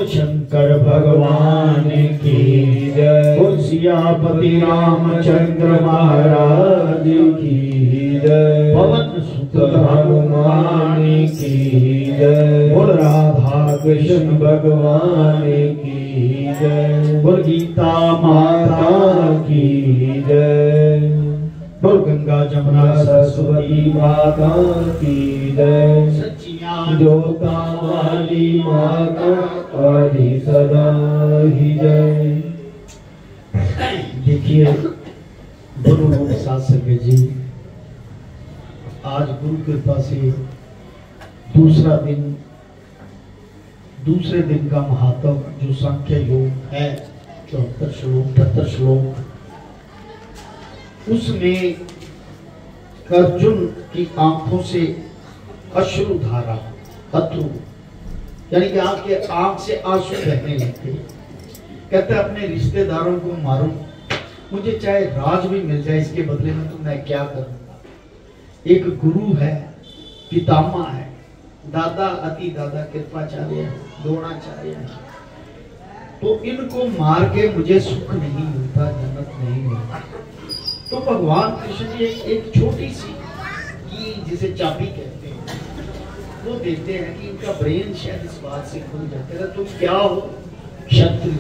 शंकर भगवान की जय। बोल सियापति रामचंद्र महाराज की जय। पवन सुत हनुमान की जय। बोल राधा कृष्ण भगवान की जय। बोल गीता माता की जय। बोल गंगा जमुना सरस्वती माता की जय। सच्चियां जोता वाली माता आदि सदा ही जय। देखिए गुरु साथ संगत जी, आज गुरु कृपा से दूसरे दिन का महात्म जो संख्या योग है 74 श्लोक 78 श्लोक, उसमें अर्जुन की आंखों से अश्रुधारा अश्रु यानी कि आपके आंख से आंसू बहने लगते। कहते अपने रिश्तेदारों को मारूं, मुझे चाहे राज भी मिल जाए इसके बदले में, तो मैं क्या करूंगा। एक गुरु है, पितामह है, दादा अति दादा कृपाचार्य है, द्रोणाचार्य है, तो इनको मार के मुझे सुख नहीं मिलता, जन्नत नहीं मिलता। तो भगवान कृष्ण जी एक छोटी सी की जिसे चाबी कहते हैं वो देते हैं कि इनका ब्रेन शायद इस बात से खुल जाता है। तुम क्या हो? क्षत्रिय।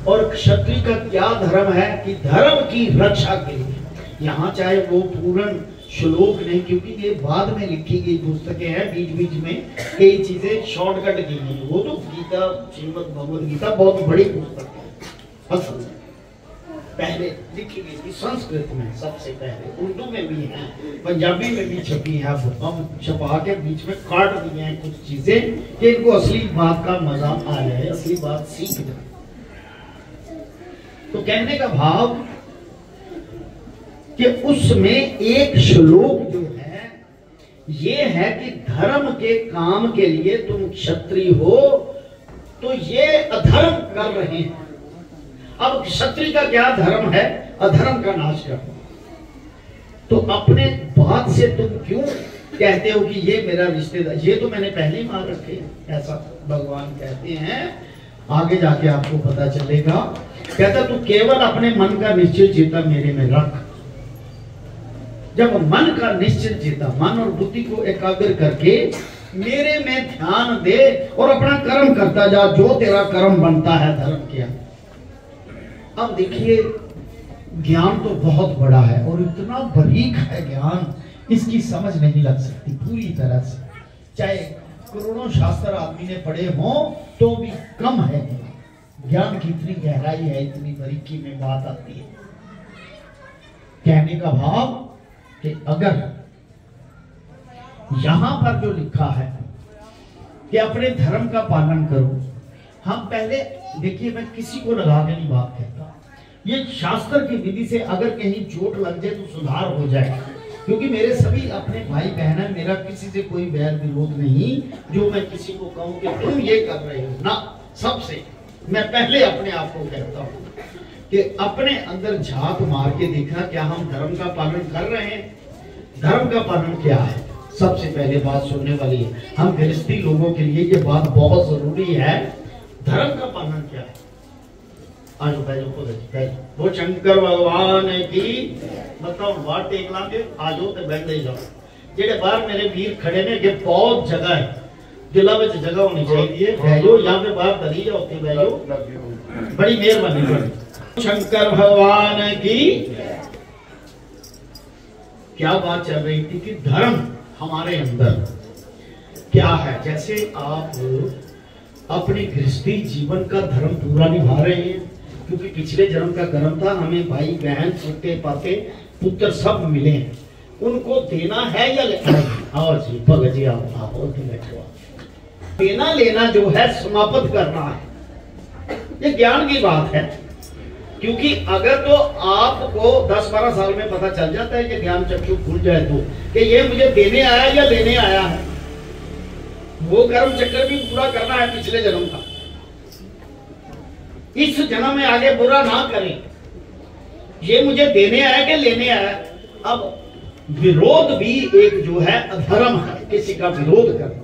और क्षत्रिय का क्या धर्म है कि धर्म की रक्षा के लिए, यहाँ चाहे वो पूर्ण श्लोक नहीं, क्योंकि ये बाद में लिखी गई पुस्तकें हैं, बीच बीच में कई चीजें शॉर्टकट की गई। वो तो गीता, श्रीमद् भगवद गीता बहुत बड़ी पुस्तक है, असल में पहले लिखी गई थी संस्कृत में, सबसे पहले उर्दू में भी है, पंजाबी में भी छपी है। हम छपा के बीच में काट दिए हैं कुछ चीजें कि इनको असली बात का मजा आ जाए, असली बात सीख जाए। तो कहने का भाव कि उसमें एक श्लोक जो है ये है कि धर्म के काम के लिए तुम क्षत्रिय हो तो ये अधर्म कर रहे हैं। अब क्षत्रिय का क्या धर्म है? अधर्म का नाश करना। तो अपने बात से तुम क्यों कहते हो कि ये मेरा रिश्तेदार, ये तो मैंने पहले ही मार रखे, ऐसा भगवान कहते हैं। आगे जाके आपको पता चलेगा। कहता तू केवल अपने मन का निश्चित चेता मेरे में रख। जब मन का निश्चित चेता, मन और बुद्धि को एकाग्र करके मेरे में ध्यान दे और अपना कर्म करता जा, जो तेरा कर्म बनता है धर्म किया। अब देखिए ज्ञान तो बहुत बड़ा है और इतना बारीक है ज्ञान, इसकी समझ नहीं लग सकती पूरी तरह से। चाहे करोड़ों शास्त्र आदमी ने पढ़े हों तो भी कम है ज्ञान की इतनी गहराई है, इतनी बारीकी में बात आती है। कहने का भाव कि अगर यहां पर जो लिखा है कि अपने धर्म का पालन करो, हम पहले देखिए, मैं किसी को लगा के नहीं बात कहता, ये शास्त्र की विधि से अगर कहीं चोट लग जाए तो सुधार हो जाए, क्योंकि मेरे सभी अपने भाई बहन है, मेरा किसी से कोई बैर विरोध नहीं। जो मैं किसी को कहूं कि तुम ये कर रहे हो ना, सबसे मैं पहले अपने आप को कहता हूं कि अपने अंदर झांक मार के देखना क्या हम धर्म का पालन कर रहे हैं। धर्म का पालन क्या है? सबसे पहले बात सुनने वाली है, हम गृहस्थी लोगों के लिए ये बात बहुत जरूरी है। धर्म का पालन क्या है? आज वो शंकर भगवान की बताओ बात टेक लांगे, आज हो तो बहते जाओ। जेडे बाहर मेरे वीर खड़े ने, कि बहुत जगह है, दिला में जगह होनी चाहिए, बैठो यहाँ पे बाहर दरी जाओ, बैठो, बड़ी मेहरबानी। शंकर भगवान की क्या बात चल रही थी कि धर्म हमारे अंदर क्या है। जैसे आप अपने गृहस्थी जीवन का धर्म पूरा निभा रहे हैं, क्योंकि पिछले जन्म का कर्म था, हमें भाई बहन छोटे पाते पुत्र सब मिले हैं, उनको देना है या लेना? आओ जी भगत जी आओ बैठो। देना लेना जो है समाप्त करना है, ये ज्ञान की बात है। क्योंकि अगर तो आपको 10-12 साल में पता चल जाता है कि ज्ञान चक्षु खुल जाए तो कि ये मुझे देने आया या लेने आया है, वो कर्म चक्कर भी पूरा करना है पिछले जन्म का। इस जन्म में आगे बुरा ना करें, ये मुझे देने आया कि लेने आया। अब विरोध भी एक जो है अधर्म है, किसी का विरोध करना,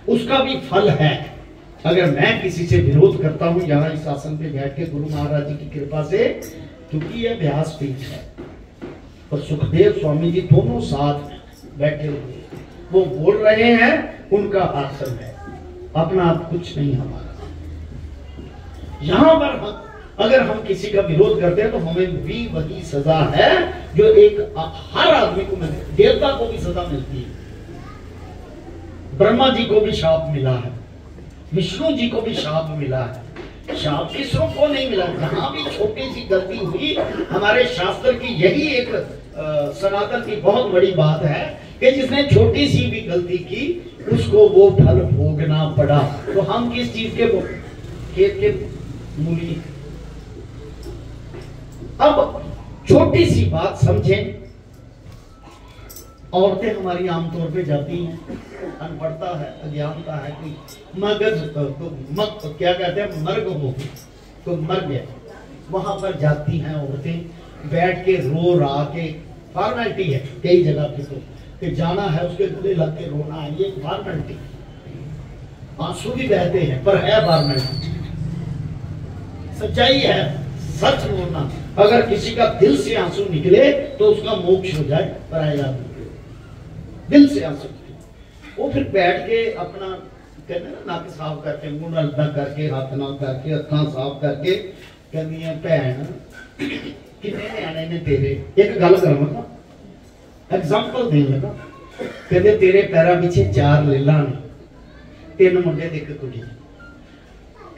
उसका भी फल है। अगर मैं किसी से विरोध करता हूं यहाँ इस आसन पे बैठ के गुरु महाराज जी की कृपा से, क्योंकि यह व्यास पीठ है और सुखदेव स्वामी जी दोनों साथ बैठे हुए, वो बोल रहे हैं, उनका आसन है, अपना आप कुछ नहीं हमारा। यहां पर अगर हम किसी का विरोध करते हैं तो हमें भी वही सजा है जो एक हर आदमी को मिलती है। देवता को भी सजा मिलती है, ब्रह्मा जी को भी शाप मिला है, विष्णु जी को भी शाप मिला है। शाप किसरों को नहीं मिला? जहां भी छोटी सी गलती हुई, हमारे शास्त्र की यही एक सनातन की बहुत बड़ी बात है कि जिसने छोटी सी भी गलती की उसको वो फल भोगना पड़ा। तो हम किस चीज के खेत के मूली। अब छोटी सी बात समझें, औरतें हमारी आमतौर पे जाती हैं, अनपढ़ता है, अज्ञानता है, कोई मगज तो क्या कहते हैं, मर्ग हो तो मर गया, वहां पर जाती हैं औरतें, बैठ के रो रहा के, फॉर्मेलिटी है कई जगह पे तो कि जाना है उसके गले लग के रोना है, ये फॉर्मेलिटी, आंसू भी बहते हैं पर है फॉर्मेलिटी, सच्चाई है, सच बोलना। अगर किसी का दिल से आंसू निकले तो उसका मोक्ष हो जाए, पर आएगा दिल से आंसू। वो फिर बैठ के अपना कहते ना नाक साफ करके, मुंह अलग करके, हाथ ना करके, अखा साफ करके कहती है, भैन कितने न्याणे ने तेरे, एक गल करा एग्जाम्पल देन लगा, कहते तेरे पैरों पीछे 4 लीला ने, 3 मुंडे ते 1 कुड़ी।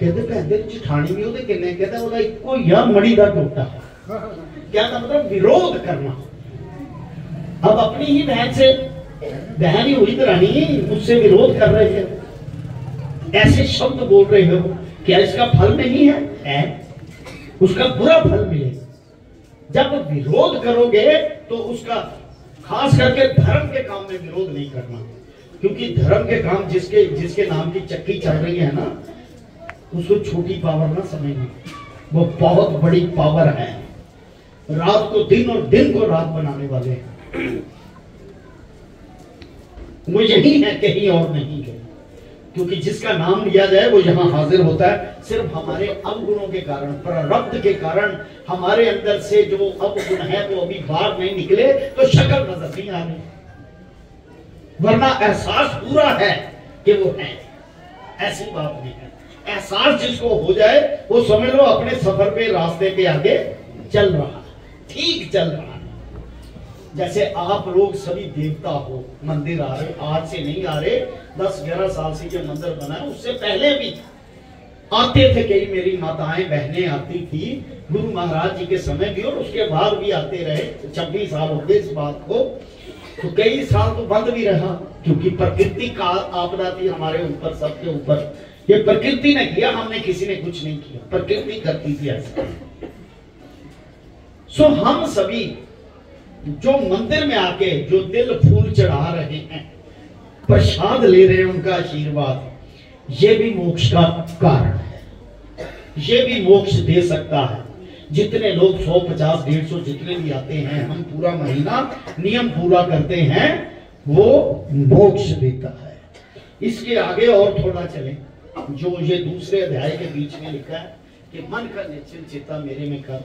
कहते भैन दे जठानी भी ओदे किन्ने? कहता ओदा इक्को ही आ, मड़ी दा टोटा। क्या मतलब? विरोध करना। अब अपनी ही बहन से, बहन ही हुई तो रानी, उससे विरोध कर रहे हैं, ऐसे शब्द बोल रहे हो, क्या इसका फल नहीं है? उसका बुरा फल मिले। जब विरोध करोगे तो उसका, खास करके धर्म के काम में विरोध नहीं करना, क्योंकि धर्म के काम जिसके नाम की चक्की चल रही है ना, उसको छोटी पावर ना समझना, वो बहुत बड़ी पावर है। रात को दिन और दिन को रात बनाने वाले हैं। वो यही है, कहीं और नहीं है, क्योंकि जिसका नाम लिया जाए वो यहाँ हाजिर होता है। सिर्फ हमारे अवगुणों के कारण, प्रारब्ध के कारण हमारे अंदर से जो अवगुण है वो अभी बाहर नहीं निकले तो शक्ल नजर नहीं आ रही, वरना एहसास पूरा है कि वो है, ऐसी बात नहीं है। एहसास जिसको हो जाए वो समझ लो अपने सफर पे, रास्ते पे आगे चल रहा है, ठीक चल रहा है। जैसे आप लोग सभी देवता हो, मंदिर आ रहे, आज से नहीं आ रहे, 10-11 साल से जो मंदिर बना है, उससे पहले भी आते थे कई, मेरी माताएं बहनें आती थी गुरु महाराज जी के समय भी, और उसके बाद भी आते रहे। 26 साल हो गए इस बात को, तो कई साल तो बंद भी रहा, क्योंकि प्रकृति का आपदा थी हमारे ऊपर, सबके ऊपर। ये प्रकृति ने किया, हमने किसी ने कुछ नहीं किया, प्रकृति करती थी ऐसा। सो हम सभी जो मंदिर में आके जो दिल फूल चढ़ा रहे हैं, प्रसाद ले रहे हैं, उनका आशीर्वाद, ये भी मोक्ष का कारण है, ये भी मोक्ष दे सकता है। जितने लोग 150, 150 जितने भी आते हैं, हम पूरा महीना नियम पूरा करते हैं, वो मोक्ष देता है। इसके आगे और थोड़ा चले, जो ये दूसरे अध्याय के बीच में लिखा है कि मन का निश्चित चित्ता मेरे में कर,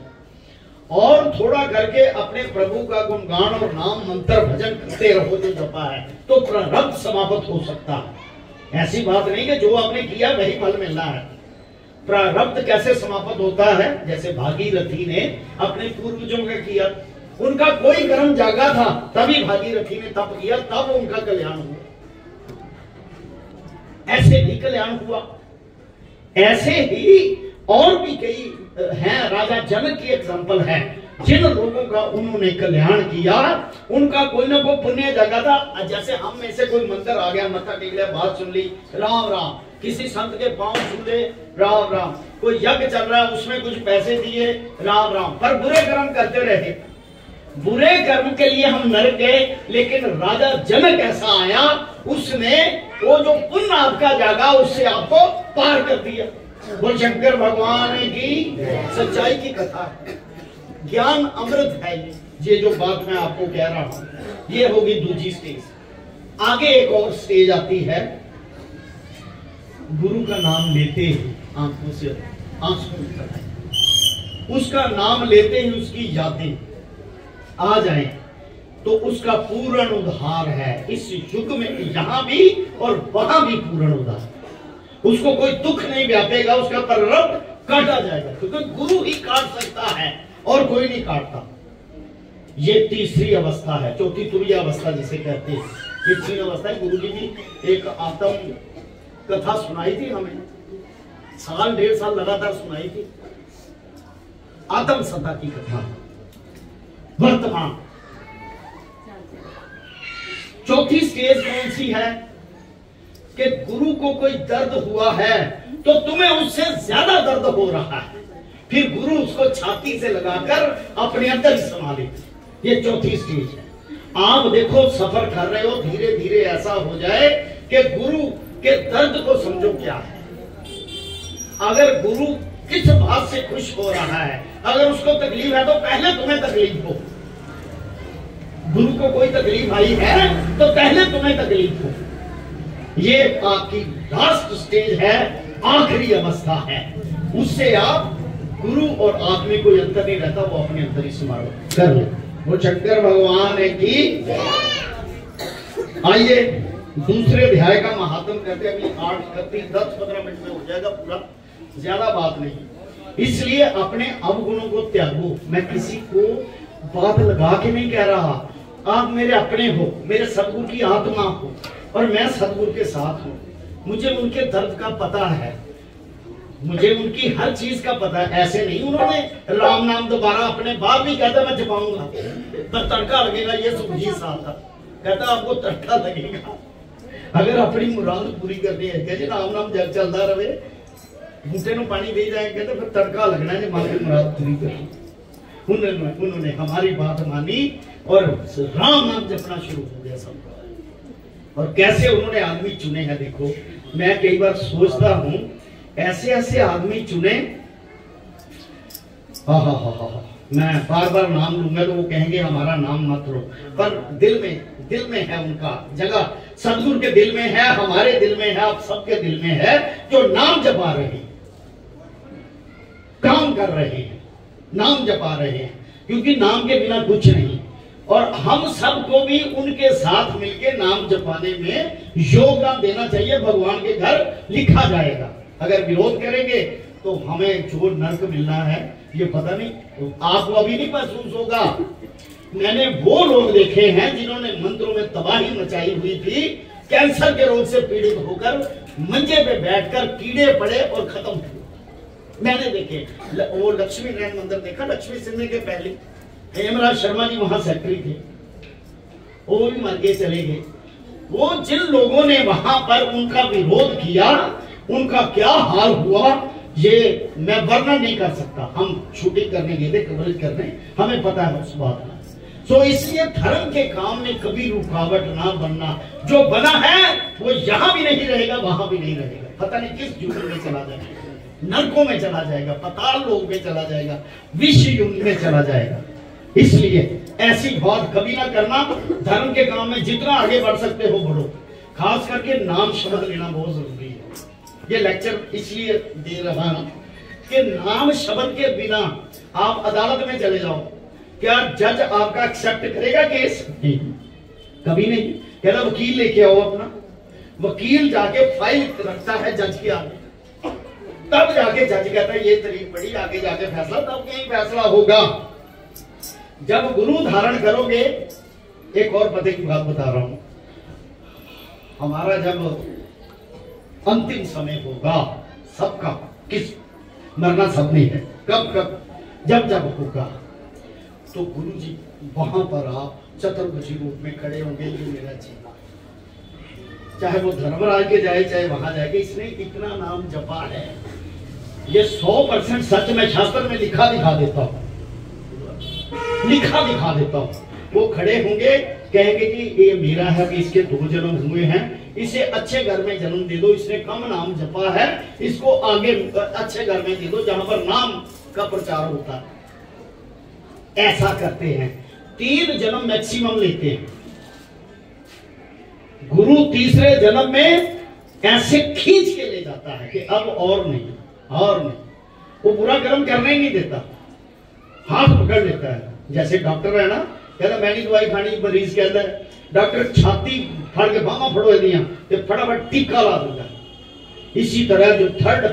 और थोड़ा करके अपने प्रभु का गुणगान और नाम मंत्र भजन करते रहो जो जपा है, तो प्रारब्ध समाप्त हो सकता है। ऐसी बात नहीं कि जो आपने किया वही फल मिलना है। प्रारब्ध कैसे समाप्त होता है? जैसे भागीरथी ने अपने पूर्वजों का किया, उनका कोई कर्म जागा था, तभी भागीरथी ने तप किया, तब उनका कल्याण हुआ। ऐसे नहीं कल्याण हुआ। ऐसे ही और भी कई हैं, राजा जनक की एग्जांपल है, जिन लोगों का उन्होंने कल्याण किया, उनका कोई ना कोई पुण्य जगह था। जैसे हम में से कोई मंदिर आ गया, मत्था टेक लिया, बात सुन ली, राम राम, किसी संत के पांव छू ले, राम राम, कोई यज्ञ चल रहा है उसमें कुछ पैसे दिए, राम राम, पर बुरे कर्म करते रहे। बुरे कर्म के लिए हम नरक गए, लेकिन राजा जनक ऐसा आया, उसने वो जो पुण्य आपका जागा उससे आपको पार कर दिया। बोल शंकर भगवान की। सच्चाई की कथा है, ज्ञान अमृत है ये जो बात मैं आपको कह रहा हूं। ये होगी दूसरी स्टेज। आगे एक और स्टेज आती है, गुरु का नाम लेते ही आंखों से आंसू निकलते हैं, उसका नाम लेते ही उसकी यादें आ जाए तो उसका पूर्ण उद्धार है। इस युग में यहां भी और वहां भी पूर्ण उद्धार। उसको कोई दुख नहीं व्यापेगा, उसका प्रारब्ध काटा जाएगा, क्योंकि गुरु ही काट सकता है और कोई नहीं काटता। ये तीसरी अवस्था है, चौथी तुरीय अवस्था जिसे कहते हैं। ये तीन अवस्था है। गुरु जी की एक आत्म कथा सुनाई थी हमें, साल डेढ़ साल लगातार सुनाई थी, आत्म सत्ता की कथा। वर्तमान चौथी स्टेज कौन सी है कि गुरु को कोई दर्द हुआ है तो तुम्हें उससे ज्यादा दर्द हो रहा है, फिर गुरु उसको छाती से लगाकर अपने अंदर ही संभाले। ये चौथी स्टेज है। आप देखो सफर कर रहे हो, धीरे धीरे ऐसा हो जाए कि गुरु के दर्द को समझो क्या है। अगर गुरु किस बात से खुश हो रहा है, अगर उसको तकलीफ है तो पहले तुम्हें तकलीफ हो। गुरु को कोई तकलीफ आई है तो पहले तुम्हें तकलीफ हो। ये आपकी लास्ट स्टेज है, आखिरी अवस्था है। उससे आप गुरु और आप में कोई अंतर नहीं रहता, वो अपने अंतर ही समारोह कर ले। वो शंकर भगवान की। आइए दूसरे अध्याय का महात्म करते हैं। अभी 10-15 मिनट में हो जाएगा पूरा, ज्यादा बात नहीं। इसलिए अपने अवगुणों को त्यागो। मैं किसी को बात लगा के नहीं कह रहा, आप मेरे अपने हो, मेरे सदगुरु की आत्मा हो और मैं सदगुरु के साथ हूं। मुझे उनके दर्द का पता है, मुझे उनकी हर चीज का पता है। ऐसे नहीं उन्होंने राम नाम दोबारा अपने बाप भी कहता मैं जपाऊंगा पर तड़का लगेगा, ये सुखजीत साहब था, कहता आपको तड़का लगेगा अगर अपनी मुराद पूरी करनी है। कहते राम नाम जग चलता रहे, बूटे को पानी दे जाए, कहते फिर तड़का लगना है मां की मुराद पूरी करनी। उन्होंने हमारी बात मानी और राम नाम जपना शुरू हो गया सब। और कैसे उन्होंने आदमी चुने हैं देखो। मैं कई बार सोचता हूं ऐसे ऐसे आदमी चुने, मैं बार बार नाम लूंगा तो वो कहेंगे हमारा नाम मत लो, पर दिल में है उनका जगह। सदगुरु के दिल में है, हमारे दिल में है, आप सबके दिल में है, जो नाम जपा रहे हैं, काम कर रहे हैं, नाम जपा रहे हैं, क्योंकि नाम के बिना कुछ नहीं। और हम सबको भी उनके साथ मिलकर नाम जपाने में योगदान देना चाहिए। भगवान के घर लिखा जाएगा। अगर विरोध करेंगे तो हमें जो नर्क मिलना है ये पता नहीं, तो आपको अभी नहीं महसूस होगा। मैंने वो लोग देखे हैं जिन्होंने मंदिरों में तबाही मचाई हुई थी, कैंसर के रोग से पीड़ित होकर मंजे पे बैठकर कीड़े पड़े और खत्म हुए। मैंने देखे। वो लक्ष्मी नारायण मंदिर देखा, लक्ष्मी सिंह के पहले हेमराज शर्मा जी वहां सेक्रेटरी थे, वो भी मर गए, चले गए। वो जिन लोगों ने वहां पर उनका विरोध किया, उनका क्या हाल हुआ ये मैं वर्णन नहीं कर सकता। हम शूटिंग करने गए थे, कवरेज करने, हमें पता है उस बात का। तो इसलिए धर्म के काम में कभी रुकावट ना बनना। जो बना है वो यहां भी नहीं रहेगा, वहां भी नहीं रहेगा। पता नहीं किस युग में चला जाएगा, नरकों में चला जाएगा, पाताल लोक में चला जाएगा, विश्व युग में चला जाएगा। इसलिए ऐसी बात कभी ना करना। धर्म के काम में जितना आगे बढ़ सकते हो बढ़ो। खास करके नाम शब्द लेना बहुत जरूरी है। ये लेक्चर इसलिए दे रहा हूं कि नाम शब्द के बिना आप अदालत में चले जाओ, क्या जज आपका एक्सेप्ट करेगा केस? नहीं, कभी नहीं। कहना वकील लेके आओ अपना, वकील जाके फाइल रखता है जज के आगे, तब जाके जज कहता है ये तारीख पड़ी, आगे जाके फैसला, तब कहीं फैसला होगा। जब गुरु धारण करोगे, एक और पते की बात बता रहा हूं। हमारा जब अंतिम समय होगा सबका, किस मरना सब नहीं है, कब कब जब जब होगा। तो गुरु जी वहां पर आप चतुर्भुजी रूप में खड़े होंगे, ये मेरा चेला, चाहे वो धर्मराज के जाए चाहे वहां जाएगा, इसने इतना नाम जपा है, ये 100% सच में शास्त्र में लिखा दिखा देता हूं, लिखा दिखा देता हूं। वो खड़े होंगे, कहेंगे कि ये मेरा है, कि इसके 2 जन्म हुए हैं, इसे अच्छे घर में जन्म दे दो, इसने कम नाम जपा है, इसको आगे अच्छे घर में दे दो जहां पर नाम का प्रचार होता है। ऐसा करते हैं, 3 जन्म मैक्सिमम लेते हैं। गुरु तीसरे जन्म में ऐसे खींच के ले जाता है कि अब और नहीं, और नहीं। वो बुरा कर्म करने ही नहीं देता, हाथ पकड़ लेता है। जैसे डॉक्टर है ना, कहता मैंने दवाई खानी, मरीज कहता है, डॉक्टर छाती फाड़ के बामा फड़ो दिया, फटाफट टीका ला देता है। इसी तरह जो थर्ड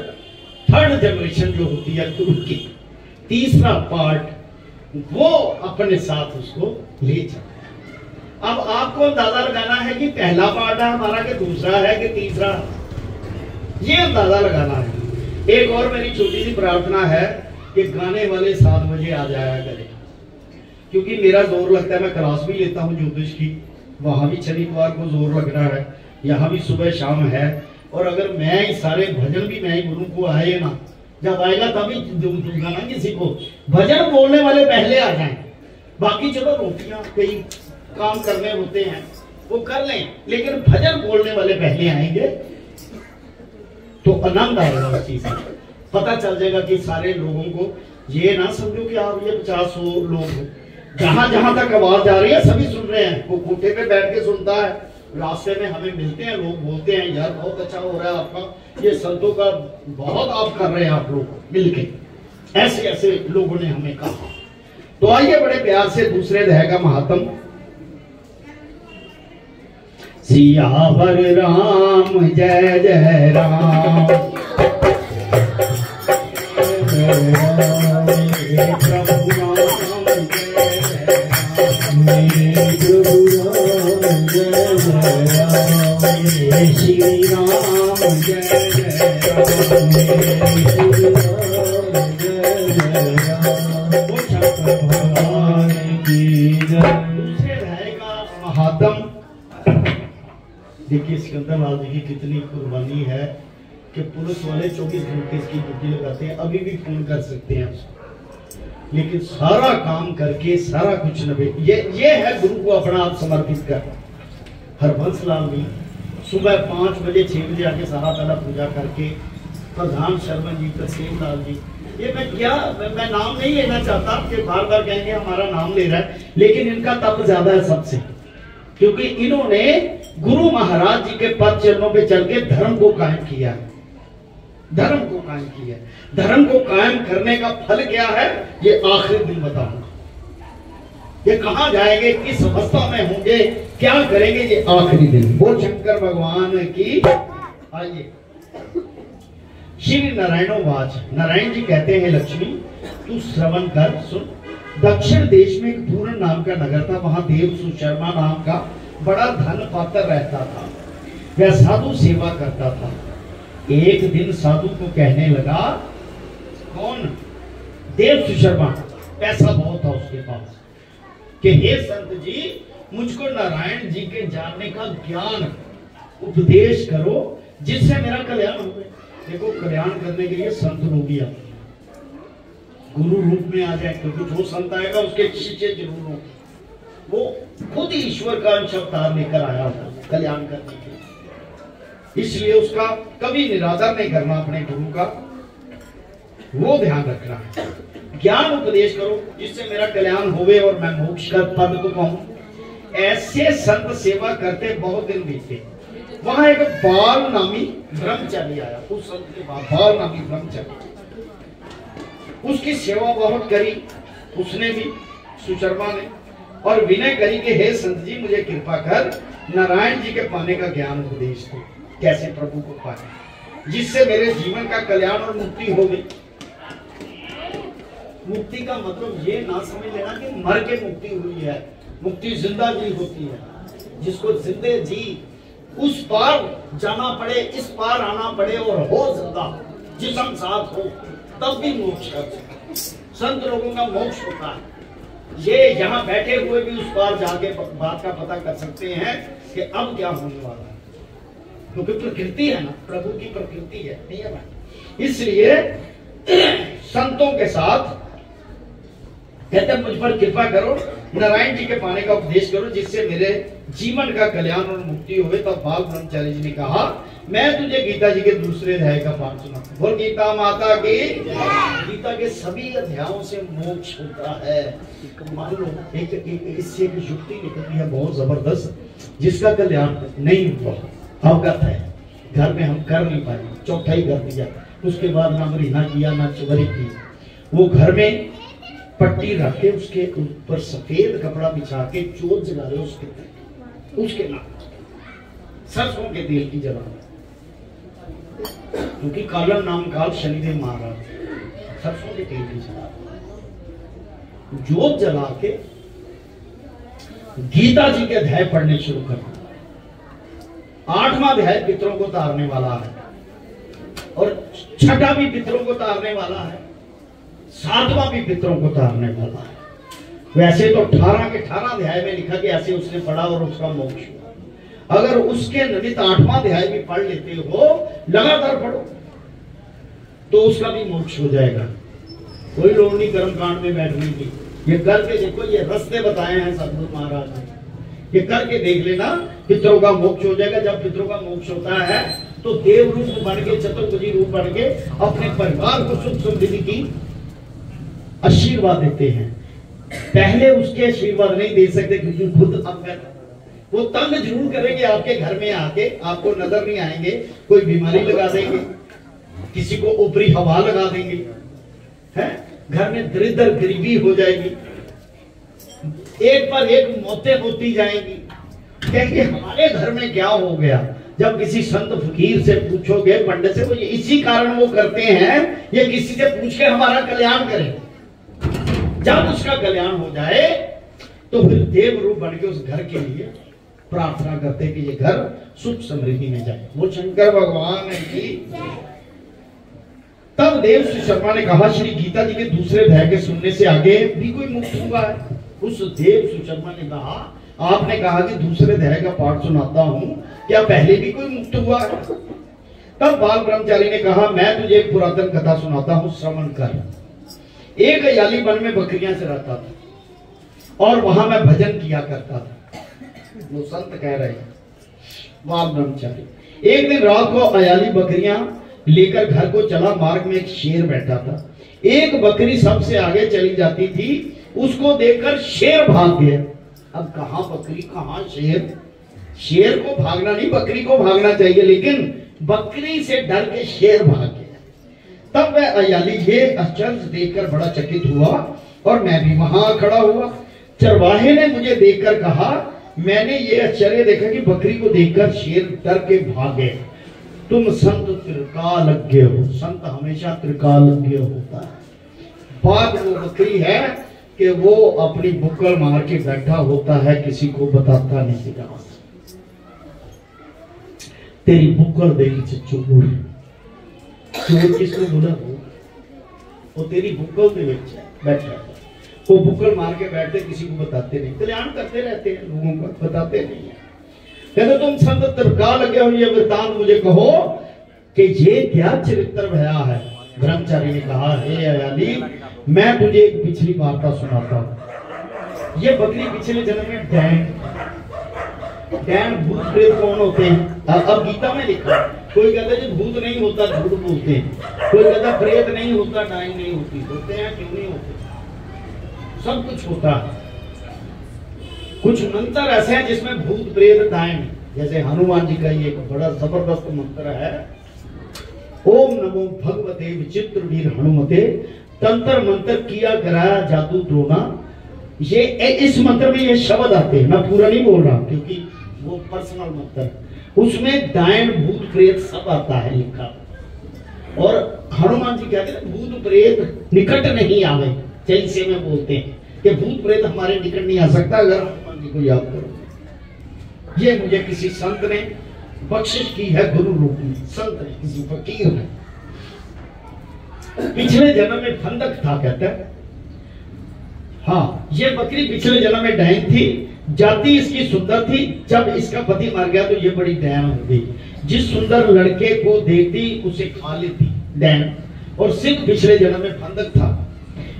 जनरेशन जो होती है गुरु की, तीसरा पार्ट, वो अपने साथ उसको ले जाता है। अब आपको अंदाजा लगाना है कि पहला पार्ट है हमारा कि दूसरा है कि तीसरा, ये अंदाजा लगाना है। एक और मेरी छोटी सी प्रार्थना है कि गाने वाले 7 बजे आ जाया करें, क्योंकि मेरा जोर लगता है, मैं क्लास भी लेता हूँ ज्योतिष की, वहां भी शनिवार को जोर लग रहा है, यहाँ भी सुबह शाम है। और अगर मैं सारे भजन भी मैं ही गुरु को आए ना, जब आएगा तभी दूंगा ना किसी को। भजन बोलने वाले पहले आ जाएं, बाकी चलो रोटियां कई काम करने होते हैं वो कर लें, लेकिन भजन बोलने वाले पहले आएंगे तो आनंद आएगा उस चीज से। पता चल जाएगा कि सारे लोगों को, ये ना समझो कि आप ये 50-100 लोग, जहां जहां तक आवाज जा रही है सभी सुन रहे हैं। वो कोठे पे बैठ के सुनता है, रास्ते में हमें मिलते हैं लोग, बोलते हैं यार बहुत अच्छा हो रहा है आपका, ये संतों का बहुत आप कर रहे हैं आप लोग मिलके, ऐसे ऐसे लोगों ने हमें कहा। तो आइए बड़े प्यार से दूसरे अध्याय का महात्म। सियावर राम जय जय राम, प्रभु राम जय श्री राम जय जय भगवान की जय। दूसरे अध्याय का महात्म देखिए, सिकंदर जी की कितनी कुर्बानी है कि पुलिस वाले 24 घंटे इसकी ड्यूटी लगाते हैं, अभी भी फोन कर सकते हैं, लेकिन सारा काम करके सारा कुछ नबे, ये है गुरु को अपना आप समर्पित कर। हरबंस लाल भी सुबह 5 बजे 6 बजे आके सारा पहला पूजा करके, प्रधान शर्मा जी, तरसेम लाल जी, ये मैं नाम नहीं लेना चाहता कि बार बार कहेंगे हमारा नाम ले रहा है, लेकिन इनका तप ज्यादा है सबसे, क्योंकि इन्होंने गुरु महाराज जी के पद चरणों पे चल के धर्म को कायम किया, धर्म को कायम किया। धर्म को कायम करने का फल क्या है ये आखिरी दिन बताऊंगा। ये कहां जाएंगे, किस अवस्था में होंगे, क्या करेंगे, ये आखिरी दिन। बोल शंकर भगवान की। आइए, श्री नारायणोवाच, नारायण जी कहते हैं लक्ष्मी तू श्रवण कर सुन। दक्षिण देश में एक पूर्ण नाम का नगर था, वहां देव सुशर्मा नाम का बड़ा धन पात्र रहता था। वह साधु सेवा करता था। एक दिन साधु को कहने लगा, कौन? देव सुशर्मा, पैसा बहुत था उसके पास, कि हे संत जी मुझको नारायण जी के जानने का ज्ञान उपदेश करो जिससे मेरा कल्याण हो गए। देखो, कल्याण करने के लिए संत लोग ही आते, गुरु रूप में आ जाए, क्योंकि जो संत आएगा उसके शिष्य जरूर हो, वो खुद ही ईश्वर का अंश अवतार लेकर आया होता कल्याण करने के लिए। इसलिए उसका कभी निरादर नहीं करना, अपने गुरु का वो ध्यान रखना है। ज्ञान उपदेश करो जिससे मेरा कल्याण होवे और मैं मोक्ष का पद को पाऊं। ऐसे संत सेवा करते बहुत दिन बीते। वहां एक बाल नामी ब्रह्मचारी आया, उस संत के पास बाल नामी ब्रह्मचारी, उसकी सेवा बहुत करी उसने भी, सुशर्मा ने, और विनय करी कि हे संत जी मुझे कृपा कर नारायण जी के पाने का ज्ञान उपदेश दो, कैसे प्रभु को पाए जिससे मेरे जीवन का कल्याण और मुक्ति हो गई। मुक्ति का मतलब ये ना समझ लेना कि मर के मुक्ति हुई है, मुक्ति जिंदा जी होती है। जिसको जिंदे जी उस पार जाना पड़े, इस पार आना पड़े और हो जिंदा, जिस्म साथ हो, तब भी मोक्ष कर सकते। संत लोगों का मोक्ष होता है। ये यहाँ बैठे हुए भी उस पार जाके बात का पता कर सकते हैं कि अब क्या होने वाला है, क्योंकि प्रकृति है ना, प्रभु की प्रकृति है, नियम है। इसलिए संतों के साथ कहते हैं मुझ पर कृपा करो, नारायण जी के पाने का उपदेश करो, जिससे मेरे जीवन का कल्याण और मुक्ति होवे। तब बाल ब्रह्मचारी जी ने कहा मैं तुझे गीता जी के दूसरे अध्याय का पाठ सुनाता हूं। बोल गीता माता की। गीता के सभी अध्यायों से मोक्ष होता है। मान लो एक इससे एक युक्ति निकलती है बहुत जबरदस्त, जिसका कल्याण नहीं हुआ, अवगत है, घर में हम कर नहीं पाए, चौथाई कर दिया, उसके बाद ना महीना किया ना चोरी की, वो घर में पट्टी रख के उसके ऊपर सफेद कपड़ा बिछा के चोट जला रहे उसके नाम सरसों के तेल की जला, क्योंकि कालन नाम काल शनिदेव महाराज, सरसों के तेल की जला, जोत जला के गीता जी के अध्याय पढ़ने शुरू करना। 8वां अध्याय पितरों को तारने वाला है और 6ठा भी पितरों को तारने वाला है, 7वां भी पितरों को तारने वाला है। वैसे तो 18 के 18 अध्याय में लिखा कि ऐसे उसने पढ़ा और उसका मोक्ष हुआ। अगर उसके निमित्त 8वां अध्याय भी पढ़ लेते हो, लगातार पढ़ो, तो उसका भी मोक्ष हो जाएगा। कोई लोड़ नहीं कर्म कांड में बैठने की, ये करके देखो, ये रास्ते बताए हैं सतगुरु महाराज ने, ये करके देख लेना, पितरों का मोक्ष हो जाएगा। जब पितरों का मोक्ष होता है तो देव रूप बन के, चतुर्भुजी रूप बन के अपने परिवार को सुख समृद्धि की आशीर्वाद देते हैं। पहले उसके आशीर्वाद नहीं दे सकते क्योंकि खुद अवगत, वो तंग जरूर करेंगे आपके घर में आके, आपको नजर नहीं आएंगे, कोई बीमारी लगा देंगे, किसी को ऊपरी हवा लगा देंगे, है घर में दरिद्र गरीबी हो जाएगी, एक पर एक मौतें होती जाएंगी। कहेंगे हमारे घर में क्या हो गया। जब किसी संत फकीर से पूछोगे, पंडित से, वो इसी कारण वो करते हैं, ये किसी से पूछ के हमारा कल्याण करें। जब उसका कल्याण हो जाए तो फिर देव रूप बन के उस घर के लिए प्रार्थना करते कि ये घर सुख समृद्धि में जाए। वो शंकर भगवान की। तब देव श्री शर्मा ने कहा श्री गीता जी के दूसरे अध्याय के सुनने से आगे भी कोई मुक्त हुआ है। उस देव श्री शर्मा ने कहा आपने कहा कि दूसरे अध्याय का पाठ सुनाता हूं, क्या पहले भी कोई मुक्त हुआ है? तब बाल ब्रह्मचारी ने कहा मैं तुझे एक पुरातन कथा सुनाता हूं, श्रवण कर। एक अयाली वन में बकरियां चराता था और वहां मैं भजन किया करता था। वो संत कह रहे हैं बाल ब्रह्मचारी। एक दिन रात को अयाली बकरियां लेकर घर को चला, मार्ग में एक शेर बैठा था। एक बकरी सबसे आगे चली जाती थी, उसको देखकर शेर भाग गया। अब कहां बकरी कहां शेर, शेर को भागना नहीं बकरी को भागना चाहिए, लेकिन बकरी से डर के शेर भाग गया। तब वह अयाली ये आश्चर्य देखकर बड़ा चकित हुआ और मैं भी वहां खड़ा हुआ। चरवाहे ने मुझे देखकर कहा मैंने ये आश्चर्य देखा कि बकरी को देखकर शेर डर के भागे। तुम संत त्रिकालज्ञ हो। संत हमेशा त्रिकालज्ञ होता है। बात वो बकरी है कि वो अपनी बुक्कल मार के बैठा होता है, किसी को बताता नहीं रहा। तेरी बुक्कल देखी चोर, चोर किसको बोला? वो तेरी बुक्कल दे बैठा, वो बुक्कल मार के बैठते, किसी को बताते नहीं, कल्याण करते रहते हैं लोगों का, बताते नहीं है। कहते तुम संत त्रिकालज्ञ हो, ये वृतांत मुझे कहो कि ये क्या चरित्र भया है। ब्रह्मचारी ने कहा हे अयाली मैं तुझे एक पिछली वार्ता सुनाता हूं। ये बकरी पिछले जन्म में डैन भूत प्रेत कौन होते हैं? अब गीता में लिखा, कोई कहता है भूत नहीं होता, झूठ बोलते हैं। कोई कहता प्रेत नहीं होता, डाइन नहीं होती। होते हैं क्यों नहीं होते? सब कुछ होता है। कुछ मंत्र ऐसे हैं जिसमें भूत प्रेत डाइन, जैसे हनुमान जी का ये एक बड़ा जबरदस्त मंत्र है, ओम नमो भगवते विचित्र वीर हनुमते, तंत्र मंत्र किया कराया जादू द्रोणा। ये इस मंत्र में ये शब्द आते हैं, मैं पूरा नहीं बोल रहा क्योंकि वो पर्सनल मंत्र, उसमें डायन भूत प्रेत सब आता है लिखा। और हनुमान जी कहते हैं भूत प्रेत निकट नहीं आवे, जैसे में बोलते हैं कि भूत प्रेत हमारे निकट नहीं आ सकता अगर हनुमान जी को याद करो। ये मुझे किसी संत ने बख्शिश की है गुरु रूप में, संत है, किसी फकीर है। पिछले जन्म में फंदक था कहते हैं। हाँ, ये बकरी पिछले जन्म में डैन थी, जाति इसकी सुंदर थी। जब इसका पति मर गया तो ये बड़ी डैन हो गई। जिस सुंदर लड़के को देखती उसे खा लेती डैन। और सिंह पिछले जन्म में फंदक था।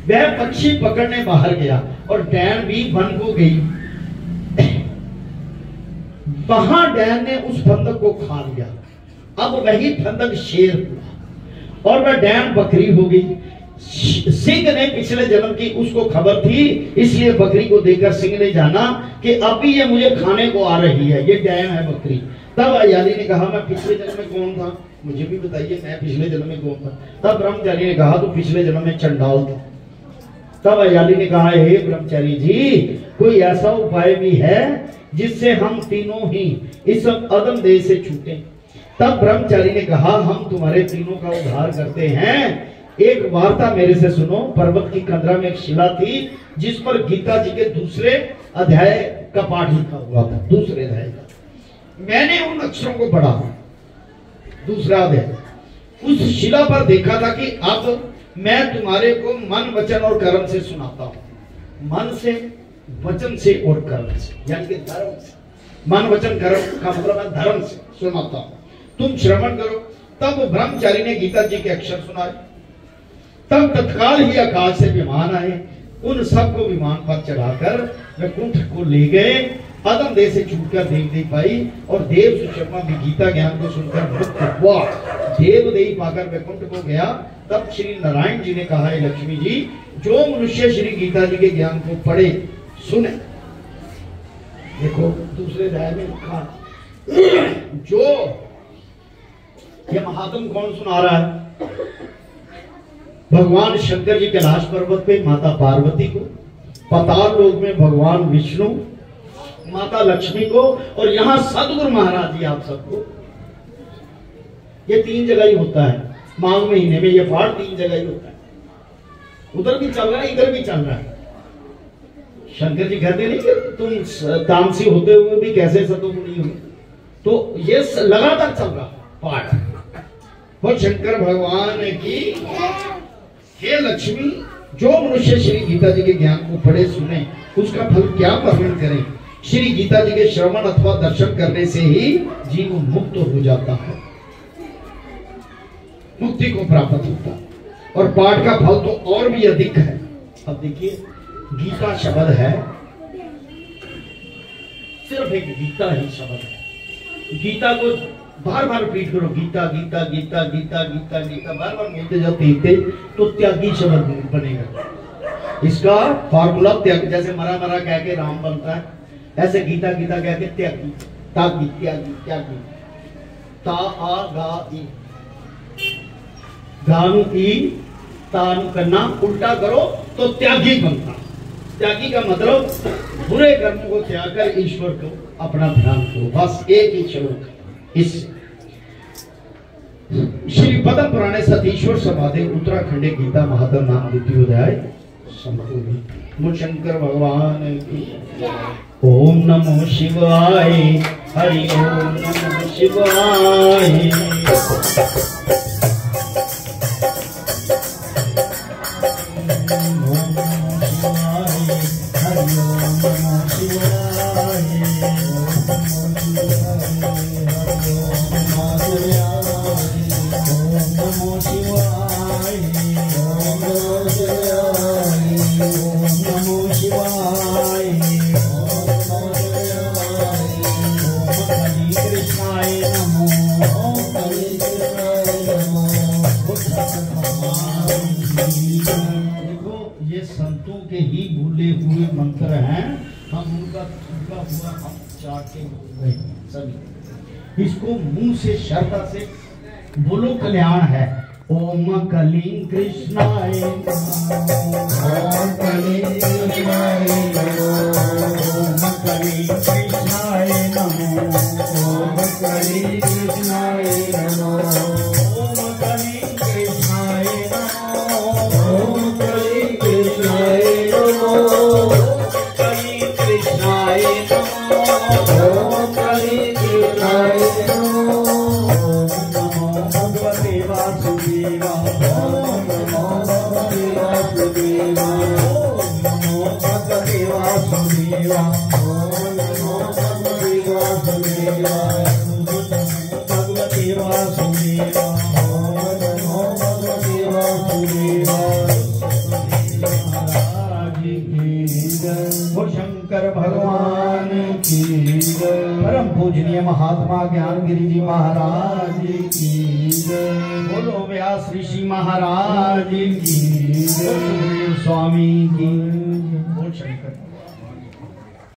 वह पक्षी पकड़ने बाहर गया और डैन भी वन को गई। वहां डैन ने उस फंदक को खा लिया। अब वही फंदक शेर हुआ और वह डैन बकरी हो गई। सिंह ने पिछले जन्म की उसको खबर थी, इसलिए बकरी को देखकर सिंह ने जाना कि अभी ये मुझे खाने को आ रही है, ये डैन है बकरी। तब अयाली ने कहा, मैं पिछले जन्म में कौन था, मुझे भी बताइए, मैं पिछले जन्म में कौन था। तब ब्रह्मचारी ने कहा, तो पिछले जन्म में चंडाल था। तब अयाली ने कहा, हे ब्रह्मचारी जी, कोई ऐसा उपाय भी है जिससे हम तीनों ही इस अदम देह से छूटे। तब ब्रह्मचारी ने कहा, हम तुम्हारे तीनों का उद्धार करते हैं। एक वार्ता मेरे से सुनो। पर्वत की कंदरा में एक शिला थी जिस पर गीता जी के दूसरे अध्याय का पाठ लिखा हुआ था। दूसरे अध्याय का मैंने उन अक्षरों को पढ़ा। दूसरा अध्याय, उस शिला पर देखा था कि अब मैं तुम्हारे को मन वचन और कर्म से सुनाता हूं। मन से, वचन से और कर्म से, यानी कि धर्म से। मन वचन कर्म का मतलब है धर्म से सुनाता हूं, तुम श्रवण करो। तब ब्रह्मचारी ने गीता जी के अक्षर सुनाए। तब तत्काल ही आकाश से विमान आए। उन सबको विमान पर चढ़ाकर वे कुंठ को ले गए। अदम देह से छूटकर देवदेही पाई और देव सुशर्मा भी गीता ज्ञान को सुनकर मुक्त हुआ। देवदेही पाकर वैकुंठ को गया। तब श्री नारायण जी ने कहा, लक्ष्मी जी, जो मनुष्य श्री गीता जी के ज्ञान को पढ़े सुने, देखो दूसरे अध्याय में लिखा, जो ये महात्म कौन सुना रहा है? भगवान शंकर जी कैलाश पर्वत पे माता पार्वती को, पाताल लोक में भगवान विष्णु, माता लक्ष्मी को, और यहाँ सदगुरु महाराज जी आप सबको। ये 3 जगह ही होता है माघ महीने में, ये पाठ 3 जगह ही होता है। उधर भी चल रहा है, इधर भी चल रहा है। शंकर जी कहते नहीं कि तुम तामसी होते हुए भी कैसे सतोगुणी हो, तो ये लगातार चल रहा पाठ। और शंकर भगवान की, हे लक्ष्मी, जो मनुष्य श्री गीता जी के ज्ञान को पढ़े सुने उसका फल क्या वर्णन करें। श्री गीता जी के श्रवण अथवा दर्शन करने से ही जीव मुक्त हो जाता है, मुक्ति को प्राप्त होता है। और पाठ का फल तो और भी अधिक है। अब देखिए, गीता शब्द है, सिर्फ एक गीता ही शब्द है। गीता को बार बार रिपीट करो, गीता गीता गीता गीता गीता गीता, बार बार बोलते जाओ तेते, तो त्यागी शब्द बनेगा। इसका फार्मूला त्याग, जैसे मरा मरा कह के राम बनता है, ऐसे गीता गीता कह के त्यागी, तागी त्यागी त्यागी, ता आ गा ई, गानु ई, तानु करना उल्टा करो तो त्यागी बनता। त्यागी का मतलब बुरे कर्मों को त्याग कर ईश्वर को अपना ध्यान करो, बस एक ही श्लोक। इस श्री पद्म पुराणे सतीश्वर समाधि उत्तराखंड गीता महात्म नाम द्वितीय अध्याय संपूर्ण। शंकर भगवान की ओम नमो शिवाय, हरि ओम नमो शिवाय। ये संतों के ही भूले हुए मंत्र हैं, हम उनका थूका हुआ हम चाटे हुए सभी। इसको मुंह से श्रद्धा से बोलो, कल्याण है। ओम कलीं कृष्णाय नमः, ओम कलीं कृष्णाय नमः, ओम कलीं कृष्णाय नमः, ओम कलीं कृष्णाय नमः, ओम कलीं कृष्णाय नमः, ओम कलीं कृष्णाय नमः, कलीं कृष्णाय नमः, ओम कलीं कृष्णाय नमः। की जय, बोल शंकर भगवान की जय, परम पूजनीय महात्मा ज्ञान गिरि जी महाराज की जय, बोलो व्यास ऋषि महाराज की जय, सुखदेव स्वामी की